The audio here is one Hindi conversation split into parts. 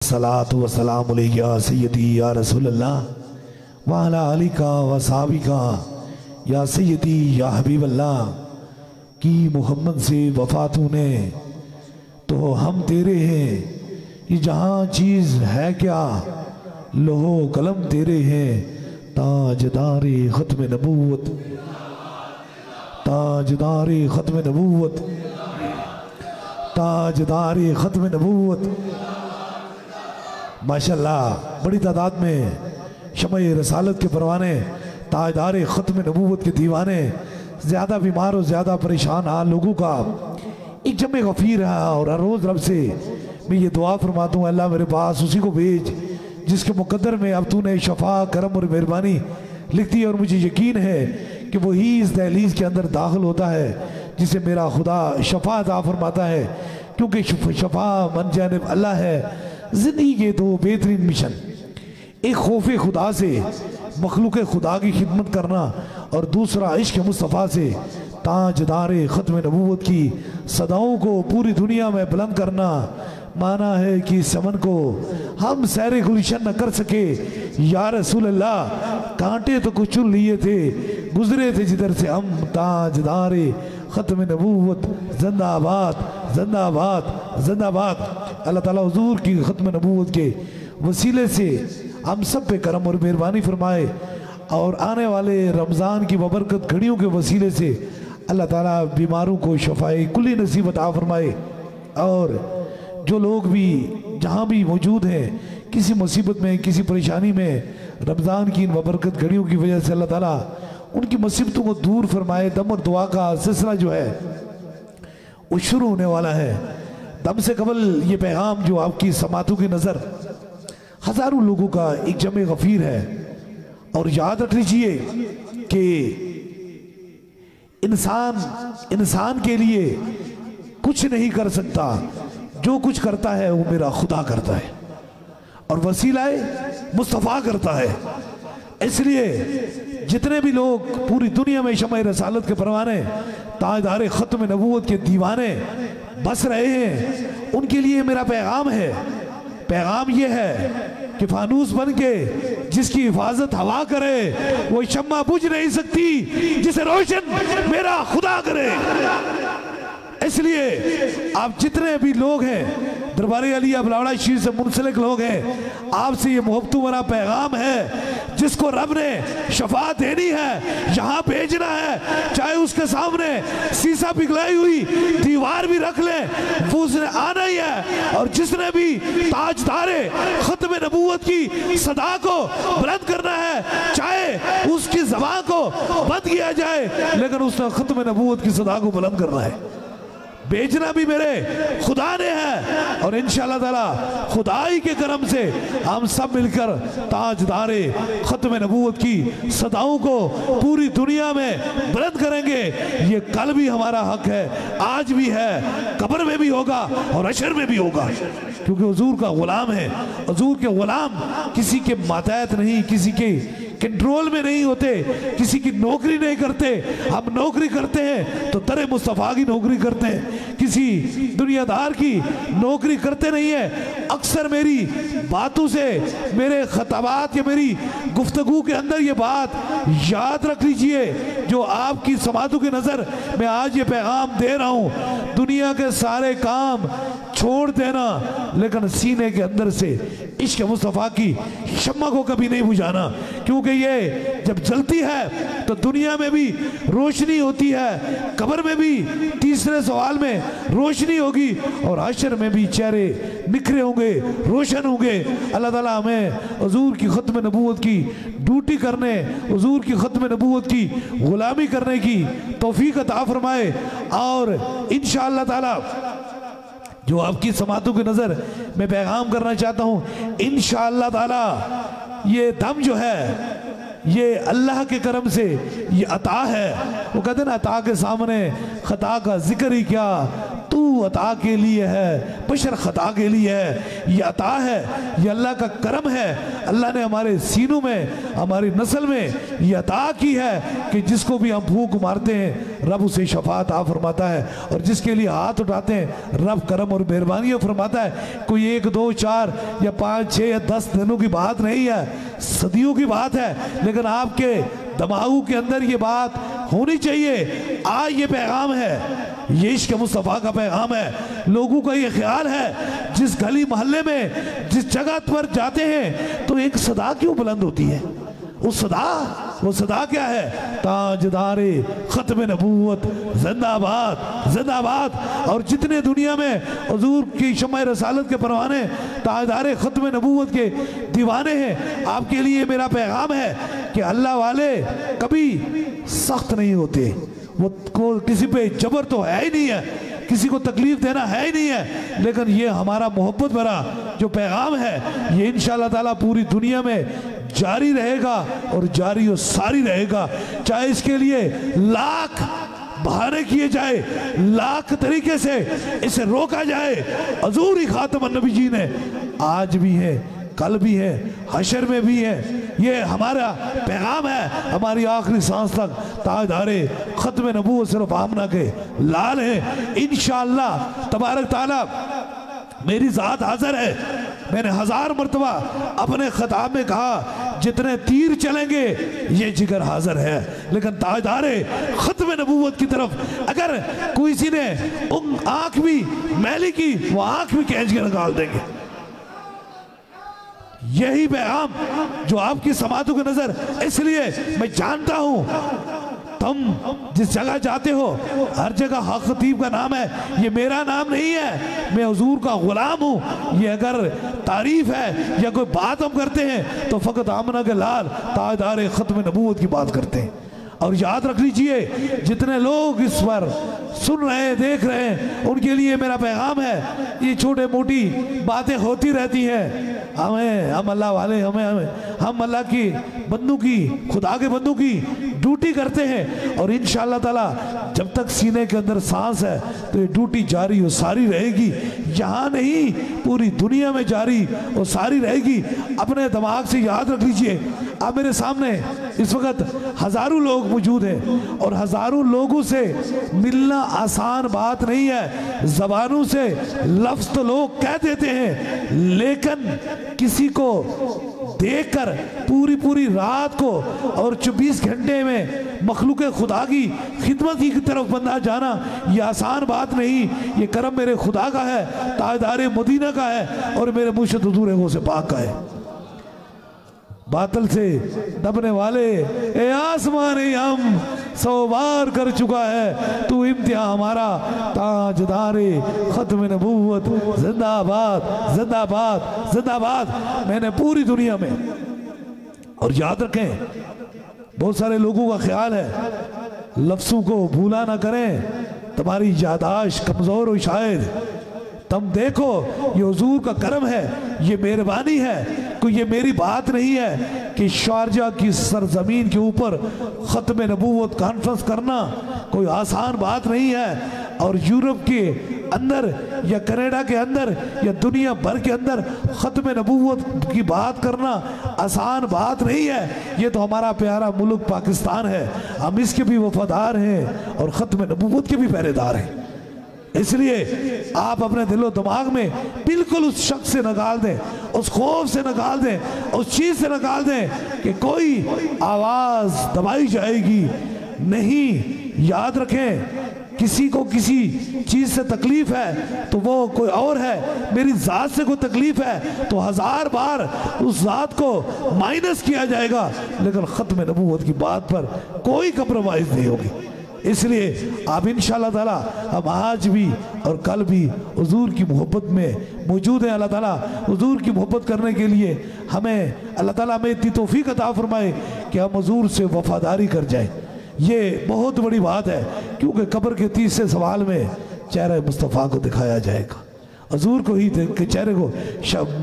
सलातु व सलाम अलैका सय्यदी या रसूलल्लाह व अला आलिका व सहाबिका या सय्यदी या हबीबल्लाह की मोहम्मद से वफा तूने तो हम तेरे हैं, ये जहाँ चीज़ है क्या लोहो कलम तेरे हैं। ताजदारे ख़त्म नबूवत, ताजदारे ख़त्म नबूवत, ताजदारे ख़त्म नबूवत। माशाल्लाह बड़ी तादाद में शमए रसालत के परवाने, ताजदारे ख़त्म नबूवत के दीवाने, ज़्यादा बीमार और ज़्यादा परेशान हाल लोगों का एक जमे गफ़ीर है। और हर रोज़ रब से मैं ये दुआ फरमाता हूँ, अल्लाह मेरे पास उसी को भेज जिसके मुकद्दर में अब तूने शफा करम और मेहरबानी लिख दी। और मुझे यकीन है कि वही इस दहलीज के अंदर दाखिल होता है जिसे मेरा खुदा शफा अता फरमाता है, क्योंकि शफा मन जानिब अल्लाह है। ज़िंदगी के दो बेहतरीन मिशन, एक खौफ खुदा से मखलूक खुदा की खिदमत करना और दूसरा इश्क मुस्तफ़ा से ताजदारे ख़त्म नबूवत की सदाओं को पूरी दुनिया में बुलंद करना। माना है कि समन को हम सैर गुलशन न कर सके या रसूल अल्लाह, कांटे तो कुछ चुन लिए थे गुजरे थे जिधर से हम। ताजदारे ख़त्म नबूवत जिंदाबाद जिंदाबाद जिंदाबाद। अल्लाह ताला हुजूर की ख़त्म नबूवत के वसीले से हम सब पे करम और मेहरबानी फरमाए और आने वाले रमज़ान की बबरकत घड़ियों के वसीले से अल्लाह ताला बीमारों को शफाए कुल्ली नसीब अता फरमाए। और जो लोग भी जहाँ भी मौजूद हैं किसी मुसीबत में किसी परेशानी में, रमज़ान की इन बबरकत घड़ियों की वजह से अल्लाह ताला उनकी मुसीबतों को दूर फरमाए। दम और दुआ का सिलसिला जो है वो शुरू होने वाला है। दम से कबल ये पैगाम जो आपकी समातों की नज़र हज़ारों लोगों का एक जमे गफ़ीर है। और याद रख लीजिए कि इंसान के लिए कुछ नहीं कर सकता, जो कुछ करता है वो मेरा खुदा करता है और वसीलाए मुस्तफ़ा करता है। इसलिए जितने भी लोग पूरी दुनिया में शमए रसालत के परवाने, ताजदारे ख़त्म नबूवत के दीवाने बस रहे हैं, उनके लिए मेरा पैगाम है। पैगाम ये है कि फानूस बन के जिसकी हिफाजत हवा करे वो शम्मा बुझ नहीं सकती जिसे रोशन मेरा खुदा करे। इसलिए आप जितने भी लोग हैं दरबारी अली अबलावड़ा शीर से मुंसलिक लोग हैं, आपसे ये मोहब्बतों वाला पैगाम है, जिसको रब ने शफा देनी है यहाँ भेजना है, चाहे उसके सामने शीशा पिघलाई हुई दीवार भी रख ले वो उसने आना ही है। और जिसने भी ताजदारे ख़त्म नबूवत की सदा को बुलंद करना है, चाहे उसकी ज़बान को बंद किया जाए लेकिन उसने ख़त्म नबूवत की सदा को बुलंद करना है। बेचना भी मेरे खुदा ने है और इंशाअल्लाह ताला खुदाई के करम से हम सब मिलकर ताजदारे ख़त्म नबूवत की सदाओं को पूरी दुनिया में बुलंद करेंगे। ये कल भी हमारा हक है, आज भी है, कब्र में भी होगा और हशर में भी होगा, क्योंकि हुजूर का गुलाम है। हुजूर के गुलाम किसी के मातहत नहीं, किसी के कंट्रोल में नहीं होते, किसी की नौकरी नहीं करते। हम नौकरी करते हैं तो दरे मुस्तफ़ा की नौकरी करते हैं, किसी दुनियादार की नौकरी करते नहीं है। अक्सर मेरी बातों से, मेरे खताबात या मेरी गुफ्तगू के अंदर ये बात याद रख लीजिए, जो आपकी समातों की नज़र मैं आज ये पैगाम दे रहा हूँ, दुनिया के सारे काम छोड़ देना लेकिन सीने के अंदर से इश्क मुस्तफ़ा की शम्मा को कभी नहीं बुझाना, क्योंकि ये जब जलती है तो दुनिया में भी रोशनी होती है, कब्र में भी तीसरे सवाल में रोशनी होगी और हशर में भी चेहरे निखरे होंगे, रोशन होंगे। अल्लाह ताला हमें हुजूर की ख़त्म नबूवत की ड्यूटी करने, हुजूर की ख़त्म नबूवत की गुलामी करने की तौफीक अता फरमाए। और इंशाअल्लाह ताला जो आपकी समातों की नज़र मैं पैगाम करना चाहता हूँ, इंशाअल्लाह ताला ये दम जो है ये अल्लाह के करम से ये अता है। वो कहते ना अता के सामने खता का जिक्र ही क्या, तू अता के लिए है, बशर खता के लिए है। ये अता है, ये अल्लाह का करम है। अल्लाह ने हमारे सीनों में, हमारी नस्ल में ये अता की है कि जिसको भी हम फूंक मारते हैं रब उसे शफात आ फरमाता है, और जिसके लिए हाथ उठाते हैं रब करम और मेहरबानी फरमाता है। कोई 1 2 4 या 5 6 या 10 दिनों की बात नहीं है, सदियों की बात है। लेकिन आपके दिमागों के अंदर ये बात होनी चाहिए। आज ये पैगाम है, ये इश्क मुस्तफ़ा का पैगाम है। लोगों का ये ख्याल है जिस गली मोहल्ले में, जिस जगह पर जाते हैं तो एक सदा क्यों बुलंद होती है? वो सदा क्या है? ताजदारे ख़त्म नबूवत जिंदाबाद जिंदाबाद। और जितने दुनिया में हुजूर की शम्मा रसालत के परवाने ताजदारे ख़त्म नबूवत के दीवाने हैं, आपके लिए मेरा पैगाम है कि अल्लाह वाले कभी सख्त नहीं होते। वो को किसी पे जबर तो है ही नहीं है, किसी को तकलीफ देना है ही नहीं है। लेकिन ये हमारा मोहब्बत भरा जो पैगाम है ये इंशाअल्लाह ताला पूरी दुनिया में जारी रहेगा और जारी और सारी रहेगा। चाहे इसके लिए लाख बहाने किए जाए, लाख तरीके से इसे रोका जाए। हुजूर खातमुन नबी जी ने आज भी है, कल भी है, हशर में भी है। ये हमारा पैगाम है हमारी आखिरी सांस तक। ताजदारे ख़त्म नबूवत सिर्फ आमना के लाल है। इंशाअल्लाह तबारक ताला मेरी ज़ात हाज़िर है। मैंने 1000 मरतबा अपने खिताब में कहा जितने तीर चलेंगे ये जिगर हाजिर है। लेकिन ताजदारे ख़त्म नबूवत की तरफ अगर किसी ने आँख भी मैली की, वो आँख भी खींच के निकाल देंगे। यही पैगाम जो आपकी समातों की नजर, इसलिए मैं जानता हूं तुम जिस जगह जाते हो हर जगह हक खतीब का नाम है। ये मेरा नाम नहीं है, मैं हुजूर का गुलाम हूँ। ये अगर तारीफ है या कोई बात हम करते हैं तो फ़कत आमना के लाल ताजदारे ख़त्म नबूवत की बात करते हैं। और याद रख लीजिए जितने लोग इस पर सुन रहे हैं, देख रहे हैं, उनके लिए मेरा पैगाम है ये छोटे मोटी बातें होती रहती हैं। हम अल्लाह वाले, हम अल्लाह की बंदों की, खुदा के बंदों की ड्यूटी करते हैं। और इंशाअल्लाह ताला जब तक सीने के अंदर सांस है तो ये ड्यूटी जारी और सारी रहेगी। यहाँ नहीं पूरी दुनिया में जारी और सारी रहेगी। अपने दिमाग से याद रख लीजिए, आप मेरे सामने इस वक्त हज़ारों लोग मौजूद हैं और हज़ारों लोगों से मिलना आसान बात नहीं है। ज़बानों से लफ्ज़ तो लोग कह देते हैं, लेकिन किसी को देखकर पूरी रात को और 24 घंटे में मखलूक खुदा की खिदमत की तरफ बंदा जाना ये आसान बात नहीं। ये करम मेरे खुदा का है, ताजदारे मदीना का है और मेरे मुर्शिद हुजूर गौसे पाक का है। बातल से दबने वाले ए आसमान हम 100 बार कर चुका है तू इम्तिहान हमारा। ताजदारे ख़त्म नबूवत जिंदाबाद जिंदाबाद जिंदाबाद। मैंने पूरी दुनिया में, और याद रखें बहुत सारे लोगों का ख्याल है लफ्ज़ों को भूला ना करें, तुम्हारी यादाश्त कमज़ोर हो शायद। तुम देखो ये हुजूर का करम है, ये मेहरबानी है। कोई ये मेरी बात नहीं है कि शारजा की सरजमीन के ऊपर ख़त्म नबूवत कॉन्फ्रेंस करना कोई आसान बात नहीं है। और यूरोप के अंदर या कनाडा के अंदर या दुनिया भर के अंदर ख़त्म नबूवत की बात करना आसान बात नहीं है। ये तो हमारा प्यारा मुल्क पाकिस्तान है, हम इसके भी वफादार हैं और ख़त्म नबूवत के भी पहरेदार हैं। इसलिए आप अपने दिलो दिमाग में बिल्कुल उस शख्स से निकाल दें, उस खौफ से निकाल दें, उस चीज़ से निकाल दें कि कोई आवाज़ दबाई जाएगी नहीं। याद रखें किसी को किसी चीज़ से तकलीफ़ है तो वो कोई और है, मेरी ज़ात से कोई तकलीफ़ है तो 1000 बार उस ज़ात को माइनस किया जाएगा, लेकिन ख़त्म नबूवत की बात पर कोई कंप्रोमाइज़ नहीं होगी। इसलिए आप इंशाअल्लाह ताला हम आज भी और कल भी हुजूर की मोहब्बत में मौजूद हैं। अल्लाह ताला हुजूर की मोहब्बत करने के लिए हमें, अल्लाह ताला हमें इतनी तौफीक अता फरमाए कि हम हुजूर से वफादारी कर जाएं। ये बहुत बड़ी बात है क्योंकि कब्र के तीसरे सवाल में चेहरा मुस्तफ़ा को दिखाया जाएगा हजूर को ही के चेहरे को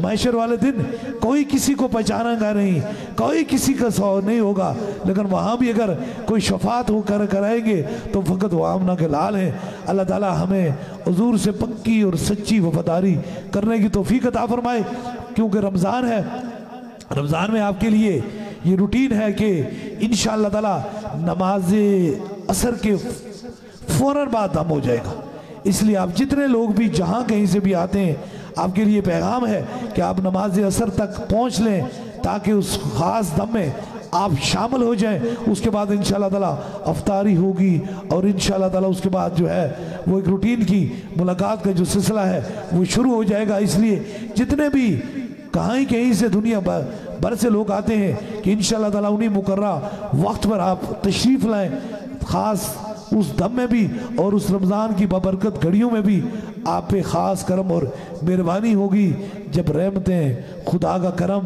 महशर वाले दिन कोई किसी को पहचानेगा नहीं, कोई किसी का सौ नहीं होगा, लेकिन वहाँ भी अगर कोई शफात होकर कराएंगे तो फ़कत वो आमना के लाल हैं। अल्लाह ताला हमें हजूर से पक्की और सच्ची वफादारी करने की तौफीक अता फरमाए। क्योंकि रमज़ान है, रमज़ान में आपके लिए ये रूटीन है कि इंशाअल्लाह ताला नमाज असर के फ़ौरन बाद दम हो जाएगा। इसलिए आप जितने लोग भी जहाँ कहीं से भी आते हैं, आपके लिए पैगाम है कि आप नमाज असर तक पहुँच लें ताकि उस ख़ास दम में आप शामिल हो जाएं। उसके बाद इंशाअल्लाह ताला अफ्तारी होगी और इंशाअल्लाह ताला उसके बाद जो है वो एक रूटीन की मुलाकात का जो सिलसिला है वो शुरू हो जाएगा। इसलिए जितने भी कहीं से दुनिया भर से लोग आते हैं कि इंशाअल्लाह ताला उन्हीं मुकर्रा वक्त पर आप तशरीफ़ लाएँ, ख़ास उस दम में भी और उस रमज़ान की बाबरकत घड़ियों में भी आप पे ख़ास करम और मेहरबानी होगी। जब रहमतें, खुदा का करम,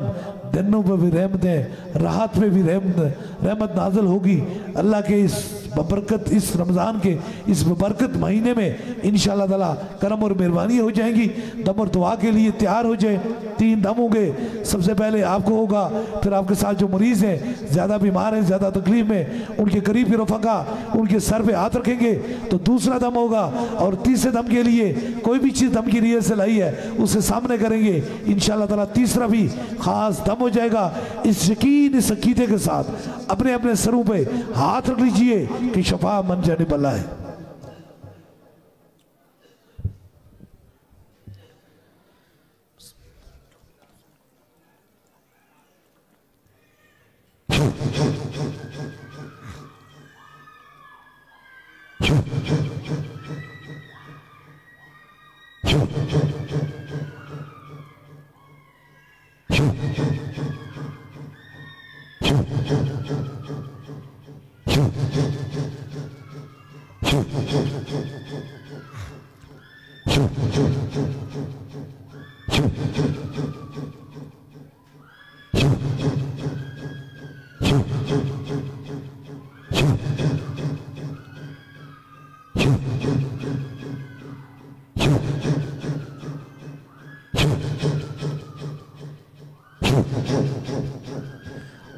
दिनों पर भी रहमतें, राहत में भी रहमत नाज़िल होगी। अल्लाह के इस बबरकत, इस रमज़ान के इस बबरकत महीने में इंशाअल्लाह ताला करम और मेहरबानी हो जाएंगी। दम और दुआ के लिए तैयार हो जाए। 3 दम होंगे, सबसे पहले आपको होगा, फिर आपके साथ जो मरीज़ हैं, ज़्यादा बीमार हैं, ज़्यादा तकलीफ़ में, उनके करीब के रफ़का उनके सर पे हाथ रखेंगे तो दूसरा दम होगा। और तीसरे दम के लिए कोई भी चीज़ दम की नीयत से लाई है उसे सामने करेंगे, इंशाअल्लाह ताला तीसरा भी ख़ास दम हो जाएगा। इस यकीन, इस अक़ीदे के साथ अपने अपने सरों पे हाथ रख लीजिए कि शफा मन जाने वाला है।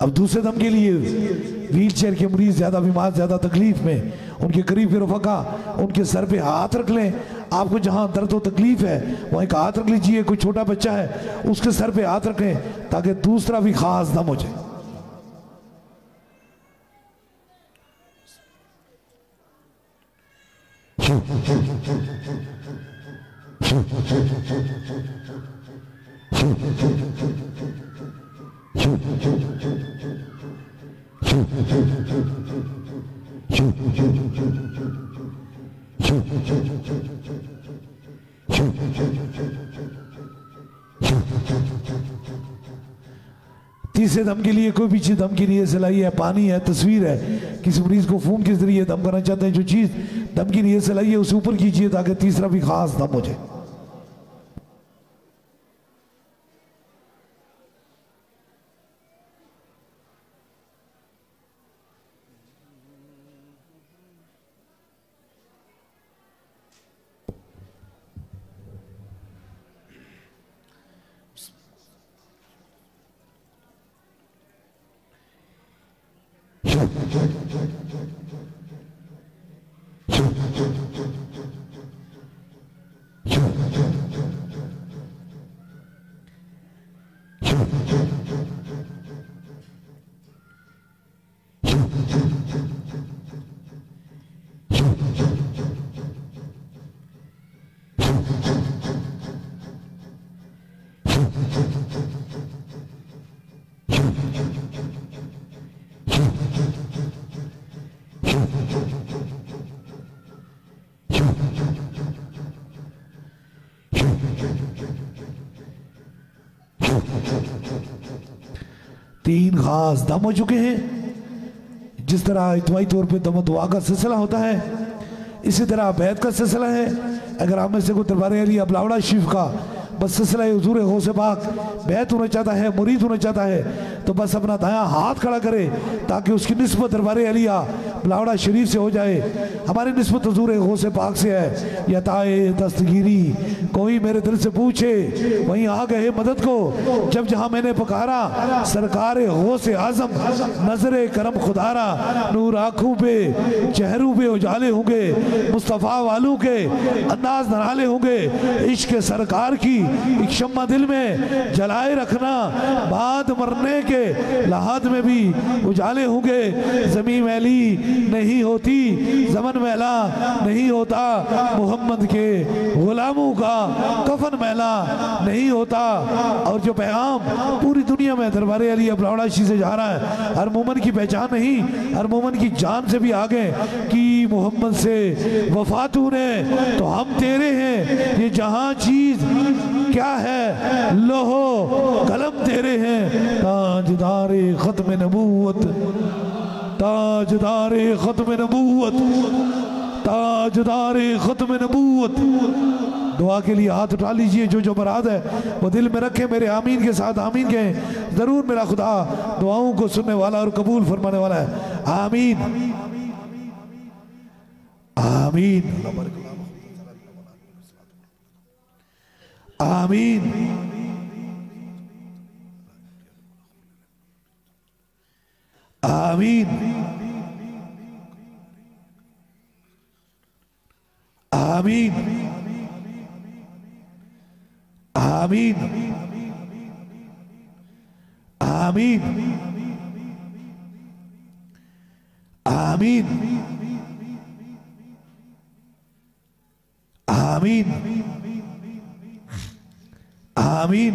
अब दूसरे दम के लिए व्हील चेयर के मरीज, ज़्यादा बीमार, ज़्यादा तकलीफ में, उनके करीब के रफ़का उनके सर पे हाथ रख लें। आपको जहाँ दर्द हो, तकलीफ है, वहाँ एक हाथ रख लीजिए। कोई छोटा बच्चा है उसके सर पे हाथ रखें ताकि दूसरा भी खास दम हो जाए। तीसरे दम के लिए कोई भी चीज़ दम की नीयत से लाई है, पानी है, तस्वीर है, किसी मरीज को फोन के जरिए दम करना चाहते हैं, जो चीज़ दम की नीयत से लाई है उसे ऊपर कीजिए ताकि तीसरा भी खास दम हो जाए। तीन खास दम हो चुके हैं। जिस तरह इतवाई तौर पे दम दुआ का सिलसिला होता है, इसी तरह बैत का सिलसिला है। अगर आप में से कोई दरबार अली अबलावड़ा शरीफ का बस सिलसिला हुजूर गौस पाक बैत होना चाहता है, मुरीद होना चाहता है, तो बस अपना दायां हाथ खड़ा करे ताकि उसकी निस्बत दरबार अलिया बिलावड़ा शरीफ से हो जाए। हमारी निस्बत हुजूर गौसे पाक से है। यताए दस्तगीरी कोई मेरे दिल से पूछे वहीं आ गए मदद को। जब जहाँ मैंने पुकारा सरकार गौसे आजम नजरे करम खुदारा। नूर आँखों पे चेहरों पे उजाले होंगे, मुस्तफ़ा वालों के अंदाज नराले होंगे। इश्क सरकार की एक शम्मा दिल में जलाए रखना, बाद मरने के लहाद में भी उजाले होंगे। ज़मीन मैली नहीं होती, ज़मन मैला नहीं होता, मोहम्मद के गुलामों का कफन मैला नहीं होता। और जो पैगाम पूरी दुनिया में दरबार अली बिलावड़ा शी से जा रहा है, हर मोमन की पहचान नहीं, हर मोमन की जान से भी आगे कि मोहम्मद से वफा तूने तो हम तेरे हैं। ये जहां चीज क्या है लोहो कलम तेरे हैं। ताजदारे खत्म नबूवत, ताजदारे खत्म नबूवत, ताजदारे खत्म नबूवत। दुआ के लिए हाथ उठा लीजिए, जो जो मुराद है वो दिल में रखे। मेरे आमीन के साथ आमीन कहें। जरूर मेरा खुदा दुआओं को सुनने वाला और कबूल फरमाने वाला है। आमीन आमीन आमीन आमीन आमीन आमीन आमीन आमीन आमीन आमीन।